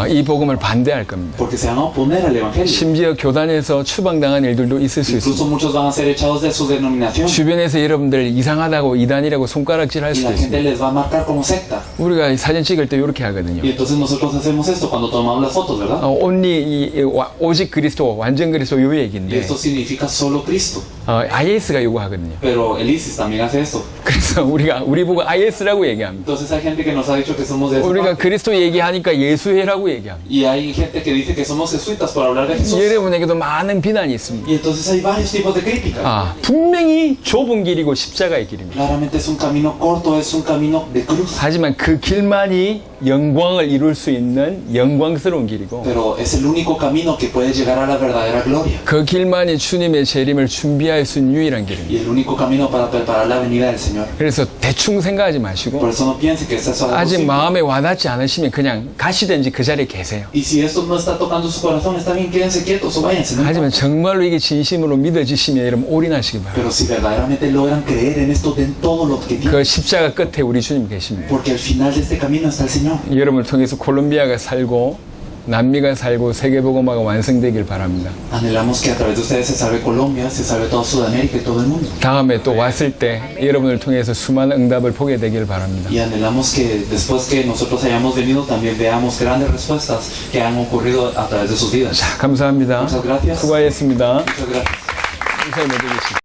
이 복음을 반대할 겁니다. porque se van a oponer al evangelio. 심지어 교단에서 추방당한 일들도 있을 수 Incluso 있습니다. muchos van a ser echados de su denominación 주변에서 여러분들 이상하다고 이단이라고 손가락질 할 y 수도 la gente 있습니다. les va a marcar como secta. 우리가 사진 찍을 때 이렇게 하거든요. Y entonces nosotros hacemos esto cuando tomamos las fotos, ¿verdad? 오직 그리스도, 완전 그리스도 요 Y 얘기인데 esto significa solo Cristo. IS가 요구하거든요. Pero el ISIS también hace esto. 그래서 우리 보고 IS라고 얘기합니다. Entonces hay gente que nos ha dicho que somos de esa 우리가 parte. 그리스도 얘기하니까 예수회라고 얘기합니다. Y hay gente que dice que somos jesuitas por hablar de Jesús. 여러분에게도 많은 비난이 있습니다. Y entonces hay varios tipos de crítica. 분명히 좁은 길이고 십자가의 길입니다. Claramente es un camino corto, es un camino de cruz. 하지만 그 길만이 영광을 이룰 수 있는 영광스러운 길이고 Pero es el único camino que puede llegar a la verdadera gloria. 그 길만이 주님의 재림을 준비할 수 있는 유일한 길입니다. Y el único camino para preparar la venida del Señor. 그래서 대충 생각하지 마시고 Por eso no piense que esto es algo 아직 simple. 마음에 와닿지 않으시면 그냥 가시든지 그 자리에 계세요. Y si esto no está tocando su corazón, está bien, quédense quietos o váyanse. ¿no? 하지만 정말로 이게 진심으로 믿어지시면 여러분 올인하시기 바랍니다. Pero si verdaderamente logran creer en esto, den todo lo que tienen. 그 십자가 끝에 우리 주님 계십니다. Porque al final de este camino está el Señor. 여러분을 통해서 콜롬비아가 살고 남미가 살고 세계복음화가 완성되길 바랍니다. Anhelamos que a través de ustedes se salve Colombia, se salve toda Sudamérica y todo el mundo. 다음에 또 왔을 때 여러분을 통해서 수많은 응답을 보게 되길 바랍니다. Y anhelamos que después que nosotros hayamos venido también veamos grandes respuestas que han ocurrido a través de sus vidas. 자, 감사합니다. Muchas gracias. 수고하셨습니다. Muchas gracias. 인사를 못 드리겠습니다.